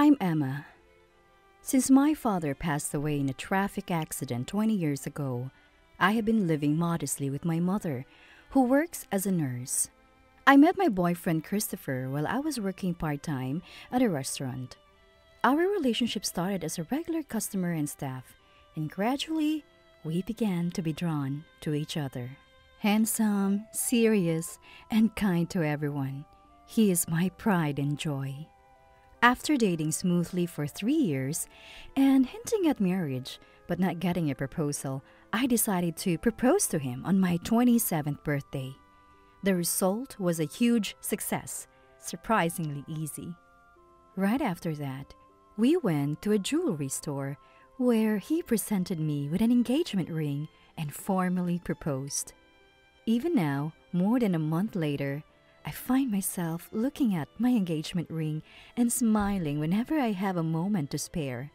I'm Emma. Since my father passed away in a traffic accident 20 years ago, I have been living modestly with my mother, who works as a nurse. I met my boyfriend Christopher while I was working part-time at a restaurant. Our relationship started as a regular customer and staff, and gradually, we began to be drawn to each other. Handsome, serious, and kind to everyone, he is my pride and joy. After dating smoothly for 3 years and hinting at marriage but not getting a proposal, I decided to propose to him on my 27th birthday. The result was a huge success, surprisingly easy. Right after that, we went to a jewelry store where he presented me with an engagement ring and formally proposed. Even now, more than a month later, I find myself looking at my engagement ring and smiling whenever I have a moment to spare.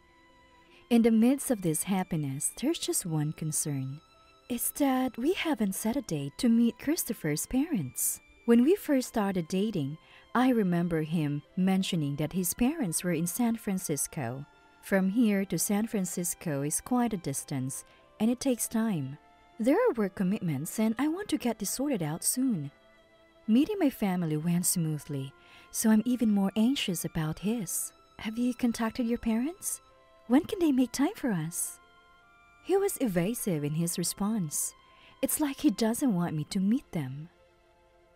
In the midst of this happiness, there's just one concern. It's that we haven't set a date to meet Christopher's parents. When we first started dating, I remember him mentioning that his parents were in San Francisco. From here to San Francisco is quite a distance, and it takes time. There are work commitments, and I want to get this sorted out soon. Meeting my family went smoothly, so I'm even more anxious about his. Have you contacted your parents? When can they make time for us? He was evasive in his response. It's like he doesn't want me to meet them.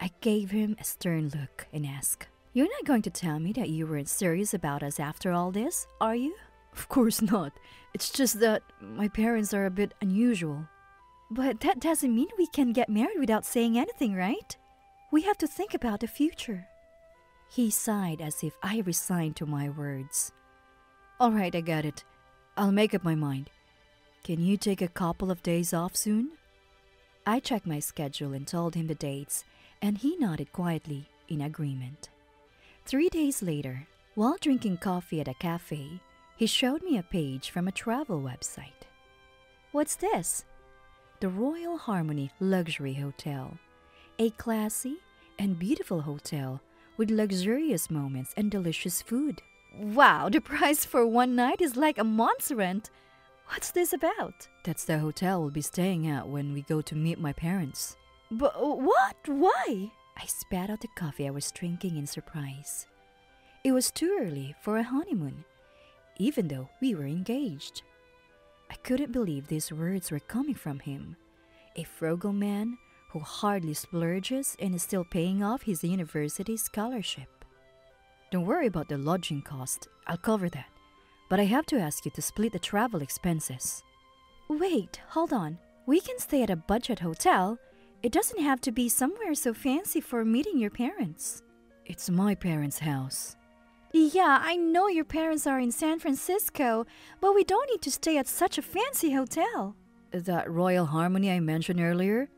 I gave him a stern look and asked, "You're not going to tell me that you weren't serious about us after all this, are you?" "Of course not. It's just that my parents are a bit unusual." "But that doesn't mean we can get married without saying anything, right? We have to think about the future." He sighed as if I resigned to my words. "All right, I got it. I'll make up my mind. Can you take a couple of days off soon?" I checked my schedule and told him the dates, and he nodded quietly in agreement. 3 days later, while drinking coffee at a cafe, he showed me a page from a travel website. "What's this?" "The Royal Harmony Luxury Hotel. A classy and beautiful hotel with luxurious moments and delicious food." Wow, the price for one night is like a month's rent. What's this about? "That's the hotel we'll be staying at when we go to meet my parents." "But what? Why?" I spat out the coffee I was drinking in surprise. It was too early for a honeymoon, even though we were engaged. I couldn't believe these words were coming from him, a frugal man who hardly splurges and is still paying off his university scholarship. "Don't worry about the lodging cost. I'll cover that. But I have to ask you to split the travel expenses." "Wait, hold on. We can stay at a budget hotel. It doesn't have to be somewhere so fancy for meeting your parents." "It's my parents' house." "Yeah, I know your parents are in San Francisco, but we don't need to stay at such a fancy hotel." "That Royal Harmony I mentioned earlier?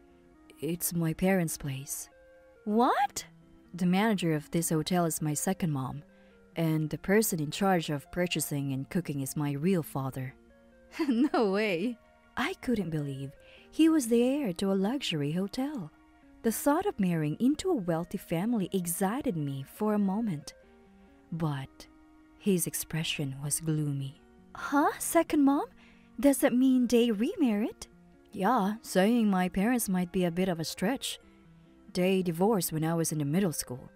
It's my parents' place." "What?" "The manager of this hotel is my second mom, and the person in charge of purchasing and cooking is my real father." No way. I couldn't believe he was the heir to a luxury hotel. The thought of marrying into a wealthy family excited me for a moment, but his expression was gloomy. "Huh? Second mom? Does that mean they remarried?" "Yeah, saying my parents might be a bit of a stretch. They divorced when I was in the middle school.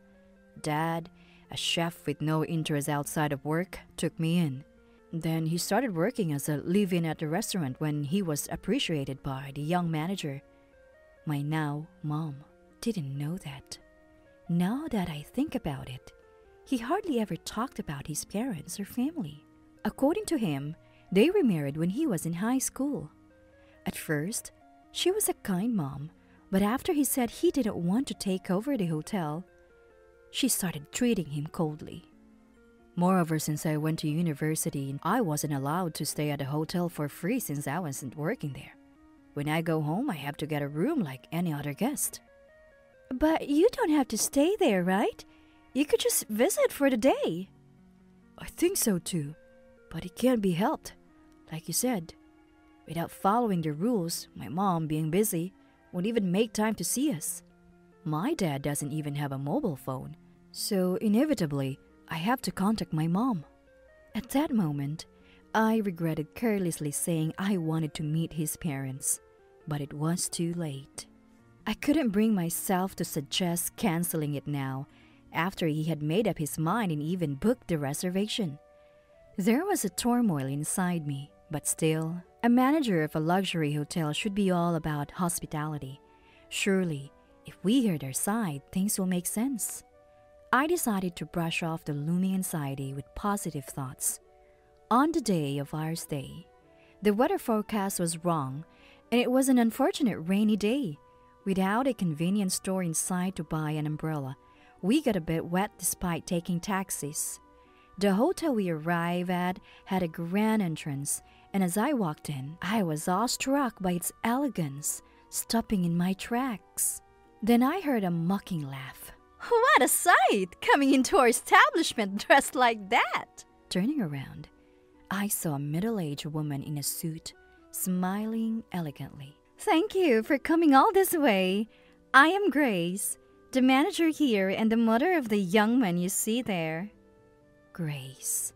Dad, a chef with no interest outside of work, took me in. Then he started working as a live-in at the restaurant when he was appreciated by the young manager. My now mom didn't know that. Now that I think about it, he hardly ever talked about his parents or family. According to him, they remarried when he was in high school. At first, she was a kind mom, but after he said he didn't want to take over the hotel, she started treating him coldly. Moreover, since I went to university, I wasn't allowed to stay at a hotel for free since I wasn't working there. When I go home, I have to get a room like any other guest." "But you don't have to stay there, right? You could just visit for the day." "I think so too, but it can't be helped. Like you said, without following the rules, my mom, being busy, won't even make time to see us. My dad doesn't even have a mobile phone, so inevitably, I have to contact my mom." At that moment, I regretted carelessly saying I wanted to meet his parents, but it was too late. I couldn't bring myself to suggest canceling it now, after he had made up his mind and even booked the reservation. There was a turmoil inside me, but still, a manager of a luxury hotel should be all about hospitality. Surely, if we hear their side, things will make sense. I decided to brush off the looming anxiety with positive thoughts. On the day of our stay, the weather forecast was wrong, and it was an unfortunate rainy day. Without a convenience store in sight to buy an umbrella, we got a bit wet despite taking taxis. The hotel we arrived at had a grand entrance, and as I walked in, I was awestruck by its elegance, stopping in my tracks. Then I heard a mocking laugh. "What a sight! Coming into our establishment dressed like that!" Turning around, I saw a middle-aged woman in a suit, smiling elegantly. "Thank you for coming all this way. I am Grace, the manager here and the mother of the young man you see there." Grace.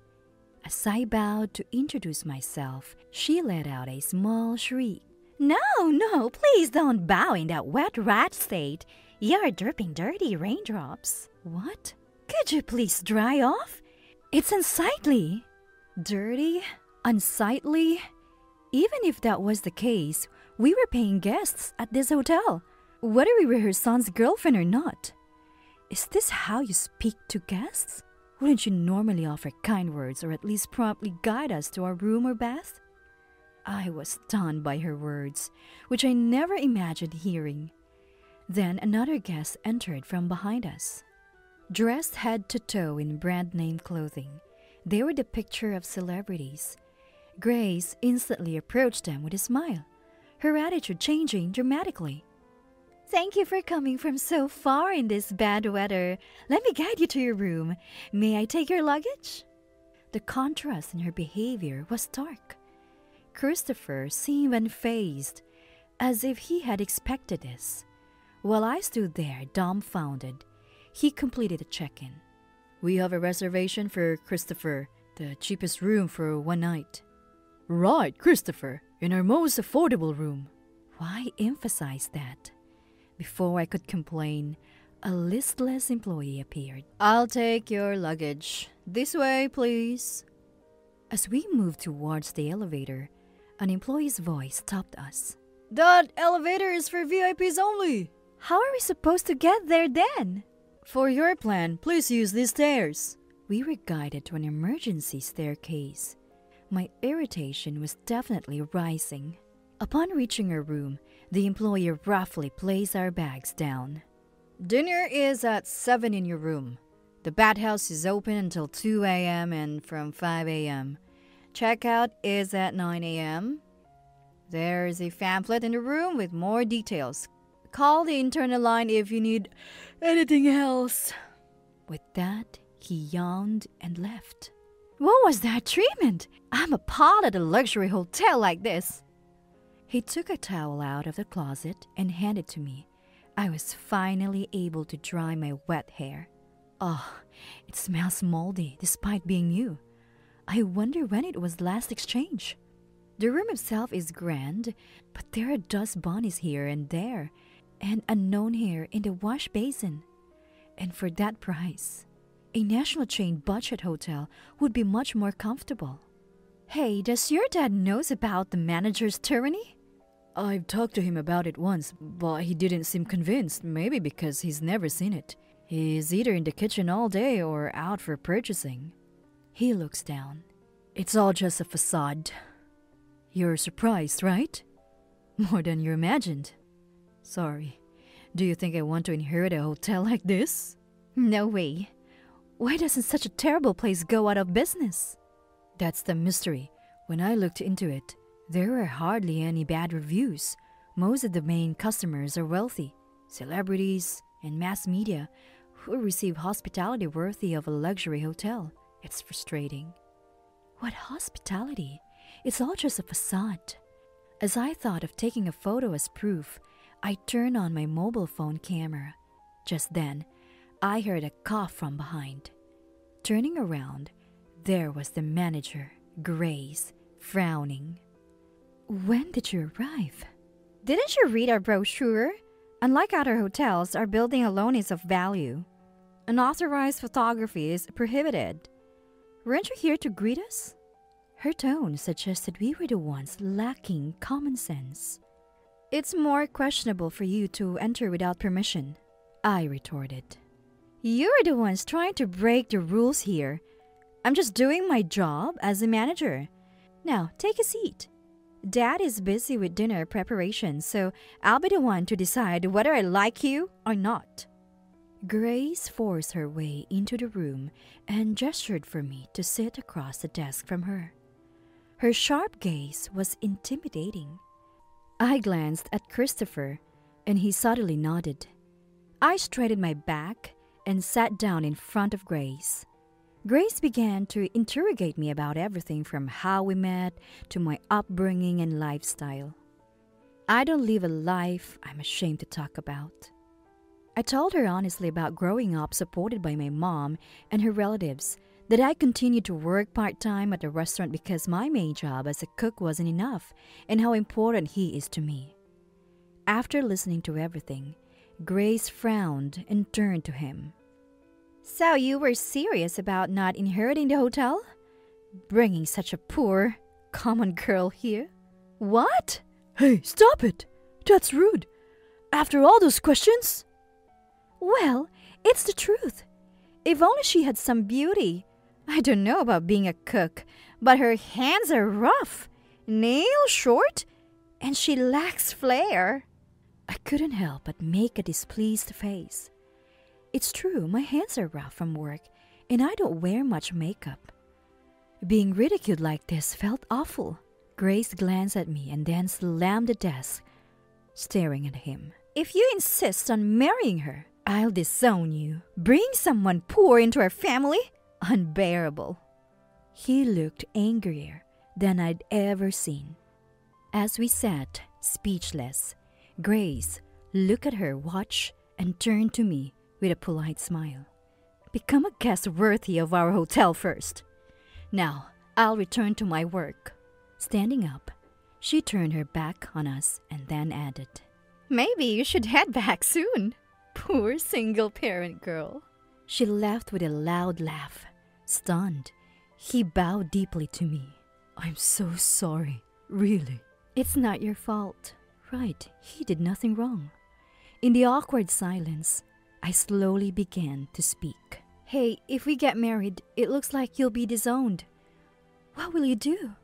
As I bowed to introduce myself, she let out a small shriek. No, please don't bow in that wet rat state. You're dripping dirty raindrops." "What? Could you please dry off? It's unsightly." Dirty? Unsightly? Even if that was the case, we were paying guests at this hotel, whether we were her son's girlfriend or not. Is this how you speak to guests? Wouldn't you normally offer kind words or at least promptly guide us to our room or bath? I was stunned by her words, which I never imagined hearing. Then another guest entered from behind us. Dressed head to toe in brand-name clothing, they were the picture of celebrities. Grace instantly approached them with a smile, her attitude changing dramatically. "Thank you for coming from so far in this bad weather. Let me guide you to your room. May I take your luggage?" The contrast in her behavior was stark. Christopher seemed unfazed, as if he had expected this. While I stood there dumbfounded, he completed a check-in. "We have a reservation for Christopher, the cheapest room for one night." "Right, Christopher, in our most affordable room." Why emphasize that? Before I could complain, a listless employee appeared. "I'll take your luggage. This way, please." As we moved towards the elevator, an employee's voice stopped us. "That elevator is for VIPs only." "How are we supposed to get there then?" "For your plan, please use these stairs." We were guided to an emergency staircase. My irritation was definitely rising. Upon reaching our room, the employee roughly placed our bags down. "Dinner is at 7 in your room. The bathhouse is open until 2 a.m. and from 5 a.m. Checkout is at 9 a.m. There is a pamphlet in the room with more details. Call the internal line if you need anything else." With that, he yawned and left. What was that treatment? I'm appalled at a luxury hotel like this. He took a towel out of the closet and handed it to me. I was finally able to dry my wet hair. Oh, it smells moldy despite being new. I wonder when it was last exchanged. The room itself is grand, but there are dust bunnies here and there, and unknown hair in the wash basin. And for that price, a national chain budget hotel would be much more comfortable. Hey, does your dad knows about the manager's tyranny? I've talked to him about it once, but he didn't seem convinced, maybe because he's never seen it. He's either in the kitchen all day or out for purchasing. He looks down. It's all just a facade. You're surprised, right? More than you imagined. Sorry. Do you think I want to inherit a hotel like this? No way. Why doesn't such a terrible place go out of business? That's the mystery. When I looked into it, there were hardly any bad reviews. Most of the main customers are wealthy, celebrities, and mass media who receive hospitality worthy of a luxury hotel. It's frustrating. What hospitality? It's all just a facade. As I thought of taking a photo as proof, I turned on my mobile phone camera. Just then, I heard a cough from behind. Turning around, there was the manager, Grace, frowning. "When did you arrive?" "Didn't you read our brochure? Unlike other hotels, our building alone is of value. Unauthorized photography is prohibited. Weren't you here to greet us?" Her tone suggested we were the ones lacking common sense. "It's more questionable for you to enter without permission," I retorted. "You're the ones trying to break the rules here. I'm just doing my job as a manager. Now, take a seat. Dad is busy with dinner preparation, so I'll be the one to decide whether I like you or not." Grace forced her way into the room and gestured for me to sit across the desk from her. Her sharp gaze was intimidating. I glanced at Christopher, and he subtly nodded. I straightened my back and sat down in front of Grace. Grace began to interrogate me about everything from how we met to my upbringing and lifestyle. I don't live a life I'm ashamed to talk about. I told her honestly about growing up supported by my mom and her relatives, that I continued to work part-time at the restaurant because my main job as a cook wasn't enough, and how important he is to me. After listening to everything, Grace frowned and turned to him. "So you were serious about not inheriting the hotel? Bringing such a poor, common girl here?" "What?" "Hey, stop it! That's rude. After all those questions?" "Well, it's the truth. If only she had some beauty. I don't know about being a cook, but her hands are rough, nails short, and she lacks flair." I couldn't help but make a displeased face. It's true, my hands are rough from work, and I don't wear much makeup. Being ridiculed like this felt awful. Grace glanced at me and then slammed the desk, staring at him. "If you insist on marrying her, I'll disown you. Bring someone poor into our family? Unbearable." He looked angrier than I'd ever seen. As we sat, speechless, Grace looked at her watch and turned to me with a polite smile. "Become a guest worthy of our hotel first. Now, I'll return to my work." Standing up, she turned her back on us and then added, "Maybe you should head back soon. Poor single-parent girl." She laughed with a loud laugh. Stunned, he bowed deeply to me. "I'm so sorry, really." "It's not your fault." Right, he did nothing wrong. In the awkward silence, I slowly began to speak. "Hey, if we get married, it looks like you'll be disowned. What will you do?"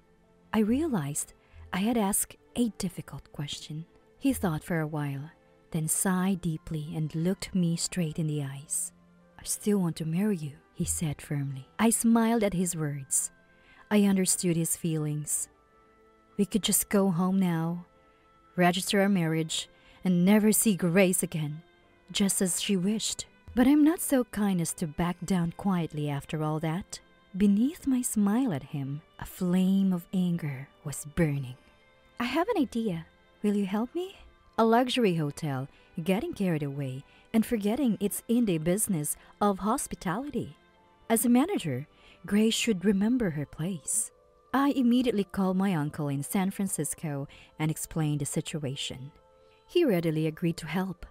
I realized I had asked a difficult question. He thought for a while, then sighed deeply and looked me straight in the eyes. "I still want to marry you," he said firmly. I smiled at his words. I understood his feelings. We could just go home now, register our marriage, and never see Grace again, just as she wished. But I'm not so kind as to back down quietly after all that. Beneath my smile at him, a flame of anger was burning. "I have an idea. Will you help me?" A luxury hotel, getting carried away and forgetting it's in the business of hospitality. As a manager, Grace should remember her place. I immediately called my uncle in San Francisco and explained the situation. He readily agreed to help.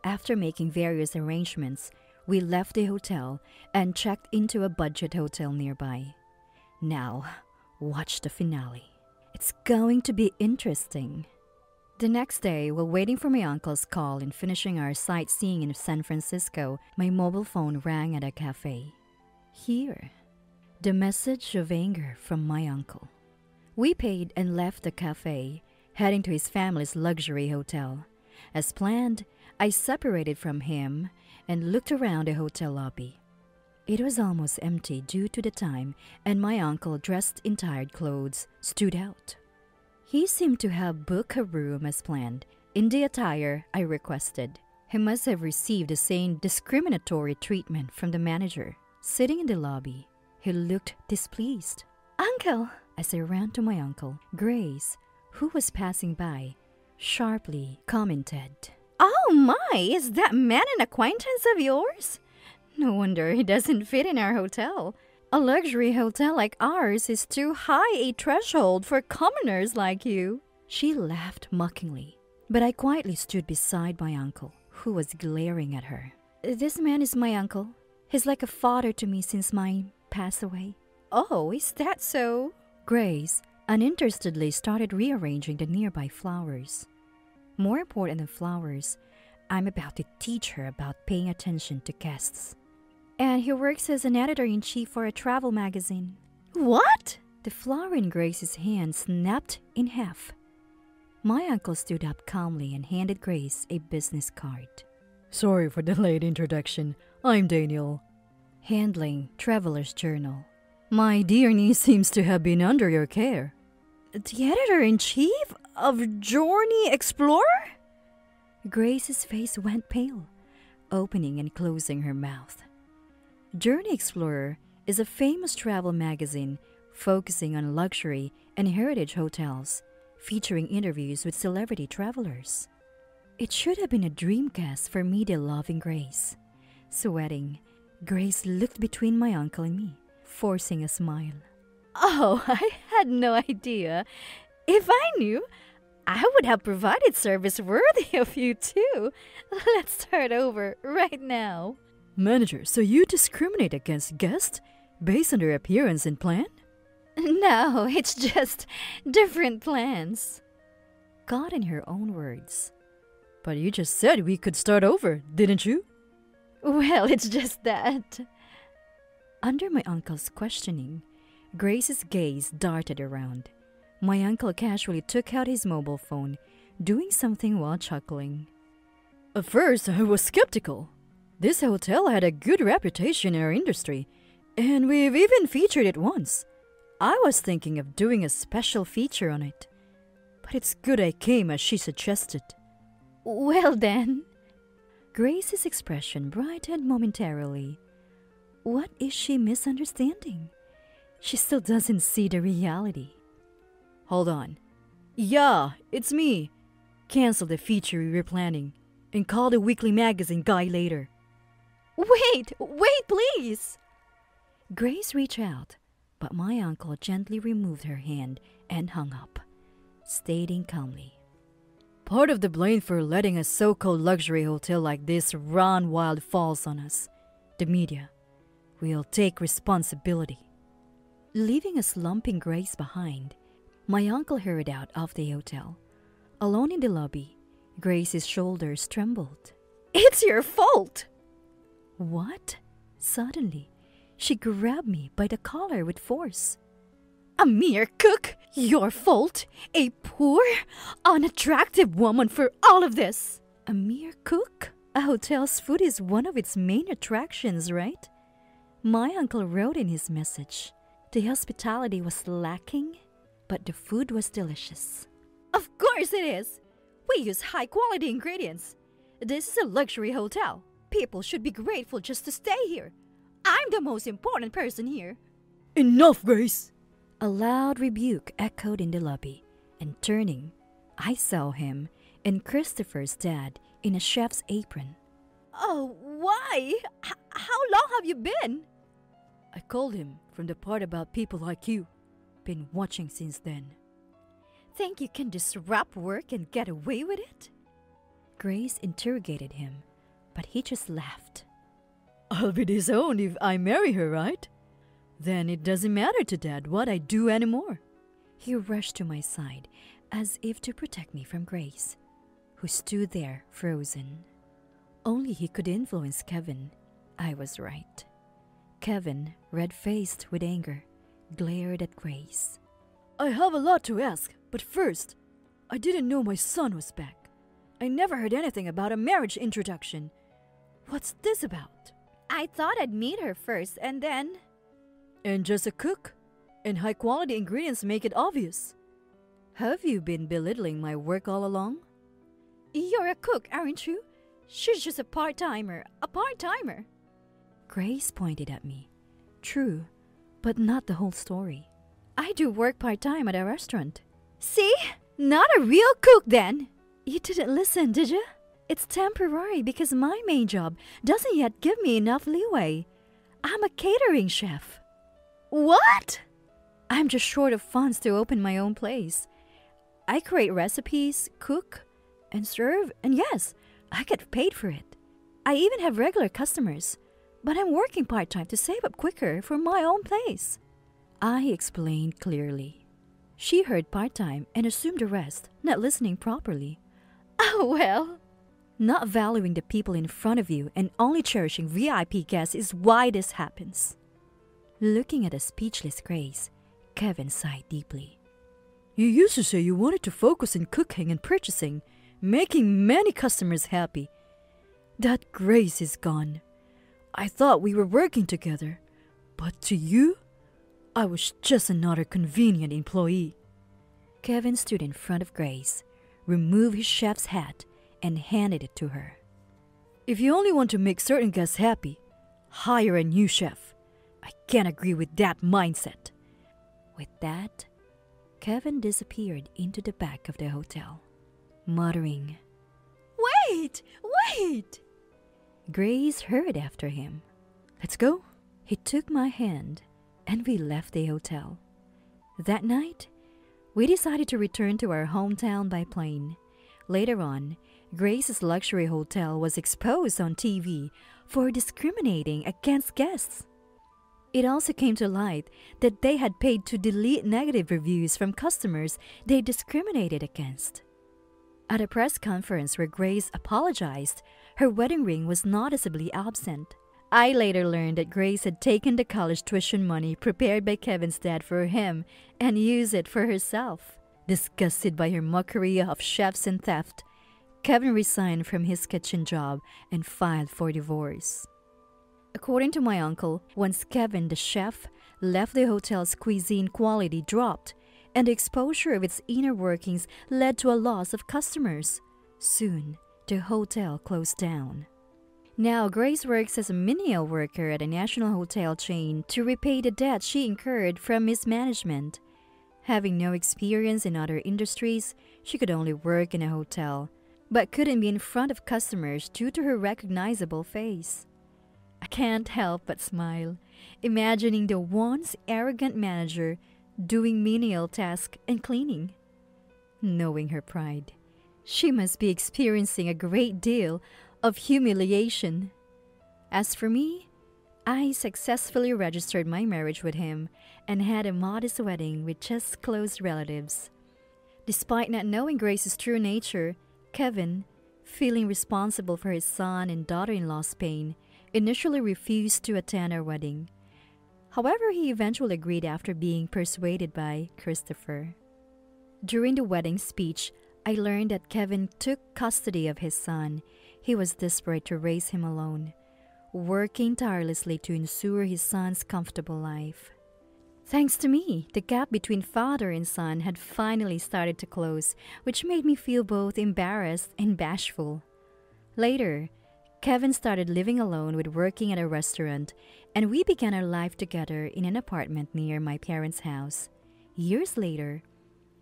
After making various arrangements, we left the hotel and checked into a budget hotel nearby. Now, watch the finale. It's going to be interesting. The next day, while waiting for my uncle's call and finishing our sightseeing in San Francisco, my mobile phone rang at a cafe. Here, the message of anger from my uncle. We paid and left the cafe, heading to his family's luxury hotel. As planned, I separated from him and looked around the hotel lobby. It was almost empty due to the time, and my uncle, dressed in tired clothes, stood out. He seemed to have booked a room as planned, in the attire I requested. He must have received the same discriminatory treatment from the manager. Sitting in the lobby, he looked displeased. "Uncle!" As I ran to my uncle, Grace, who was passing by, sharply commented, "Oh my, is that man an acquaintance of yours? No wonder he doesn't fit in our hotel. A luxury hotel like ours is too high a threshold for commoners like you. She laughed mockingly, but I quietly stood beside my uncle, who was glaring at her. This man is my uncle. He's like a father to me since mine passed away. Oh, is that so? Grace uninterestedly started rearranging the nearby flowers. More important than flowers, I'm about to teach her about paying attention to guests. And he works as an editor-in-chief for a travel magazine. What? The flower in Grace's hand snapped in half. My uncle stood up calmly and handed Grace a business card. Sorry for the late introduction. I'm Daniel. Handling Traveler's Journal. My dear niece seems to have been under your care. The editor-in-chief of Journey Explorer? Grace's face went pale, opening and closing her mouth. Journey Explorer is a famous travel magazine focusing on luxury and heritage hotels, featuring interviews with celebrity travelers. It should have been a dream cast for media-loving Grace. Sweating, Grace looked between my uncle and me, forcing a smile. Oh, I had no idea. If I knew, I would have provided service worthy of you too. Let's start over right now. Manager, so you discriminate against guests based on their appearance and plan? No, it's just different plans. Got in her own words. But you just said we could start over, didn't you? Well, it's just that. Under my uncle's questioning, Grace's gaze darted around. My uncle casually took out his mobile phone, doing something while chuckling. At first, I was skeptical. This hotel had a good reputation in our industry, and we've even featured it once. I was thinking of doing a special feature on it. But it's good I came as she suggested. Well then. Grace's expression brightened momentarily. What is she misunderstanding? She still doesn't see the reality. Hold on. Yeah, it's me. Cancel the feature we were planning and call the weekly magazine guy later. Wait, please! Grace reached out, but my uncle gently removed her hand and hung up, stating calmly, Part of the blame for letting a so-called luxury hotel like this run wild falls on us, the media. We'll take responsibility. Leaving a slumping Grace behind, my uncle hurried out of the hotel. Alone in the lobby, Grace's shoulders trembled. It's your fault! What? Suddenly, she grabbed me by the collar with force. A mere cook? Your fault? A poor, unattractive woman for all of this? A mere cook? A hotel's food is one of its main attractions, right? My uncle wrote in his message. The hospitality was lacking, but the food was delicious. Of course it is! We use high-quality ingredients. This is a luxury hotel. People should be grateful just to stay here. I'm the most important person here. Enough, Grace! A loud rebuke echoed in the lobby, and turning, I saw him and Christopher's dad in a chef's apron. Oh, why? How long have you been? I called him from the part about people like you. Been watching since then. Think you can disrupt work and get away with it? Grace interrogated him, but he just laughed. I'll be disowned if I marry her, right? Then it doesn't matter to Dad what I do anymore. He rushed to my side as if to protect me from Grace, who stood there frozen. Only he could influence Kevin. I was right. Kevin, red-faced with anger, glared at Grace. I have a lot to ask, but first, I didn't know my son was back. I never heard anything about a marriage introduction. What's this about? I thought I'd meet her first and then... And just a cook? And high-quality ingredients make it obvious. Have you been belittling my work all along? You're a cook, aren't you? She's just a part-timer. Grace pointed at me. True, but not the whole story. I do work part-time at a restaurant. See? Not a real cook then! You didn't listen, did you? It's temporary because my main job doesn't yet give me enough leeway. I'm a catering chef. What? I'm just short of funds to open my own place. I create recipes, cook, and serve, and yes, I get paid for it. I even have regular customers, but I'm working part-time to save up quicker for my own place. I explained clearly. She heard part-time and assumed the rest, not listening properly. Oh, well. Not valuing the people in front of you and only cherishing VIP guests is why this happens. Looking at a speechless Grace, Kevin sighed deeply. You used to say you wanted to focus in cooking and purchasing, making many customers happy. That Grace is gone. I thought we were working together, but to you, I was just another convenient employee. Kevin stood in front of Grace, removed his chef's hat, and handed it to her. If you only want to make certain guests happy, hire a new chef. I can't agree with that mindset. With that, Kevin disappeared into the back of the hotel, muttering, Wait! Wait! Grace hurried after him. Let's go. He took my hand, and we left the hotel. That night, we decided to return to our hometown by plane. Later on, Grace's luxury hotel was exposed on TV for discriminating against guests. It also came to light that they had paid to delete negative reviews from customers they discriminated against. At a press conference where Grace apologized, her wedding ring was noticeably absent. I later learned that Grace had taken the college tuition money prepared by Kevin's dad for him and used it for herself. Disgusted by her mockery of chefs and theft, Kevin resigned from his kitchen job and filed for divorce. According to my uncle, once Kevin, the chef, left the hotel's cuisine quality dropped, and the exposure of its inner workings led to a loss of customers. Soon, the hotel closed down. Now, Grace works as a menial worker at a national hotel chain to repay the debt she incurred from mismanagement. Having no experience in other industries, she could only work in a hotel, but couldn't be in front of customers due to her recognizable face. I can't help but smile, imagining the once arrogant manager doing menial tasks and cleaning. Knowing her pride, she must be experiencing a great deal of humiliation. As for me, I successfully registered my marriage with him and had a modest wedding with just close relatives. Despite not knowing Grace's true nature, Kevin, feeling responsible for his son and daughter-in-law's pain, initially refused to attend our wedding. However, he eventually agreed after being persuaded by Christopher. During the wedding speech, I learned that Kevin took custody of his son. He was desperate to raise him alone, working tirelessly to ensure his son's comfortable life. Thanks to me, the gap between father and son had finally started to close, which made me feel both embarrassed and bashful. Later, Kevin started living alone with working at a restaurant, and we began our life together in an apartment near my parents' house. Years later,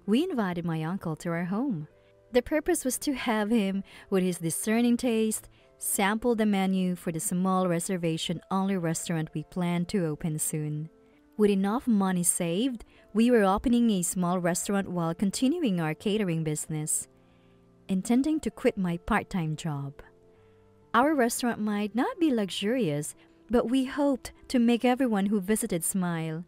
we invited my uncle to our home. The purpose was to have him, with his discerning taste, sample the menu for the small reservation-only restaurant we planned to open soon. With enough money saved, we were opening a small restaurant while continuing our catering business, intending to quit my part-time job. Our restaurant might not be luxurious, but we hoped to make everyone who visited smile.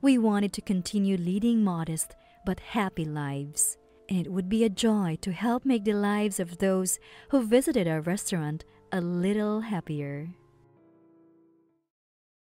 We wanted to continue leading modest but happy lives, and it would be a joy to help make the lives of those who visited our restaurant a little happier.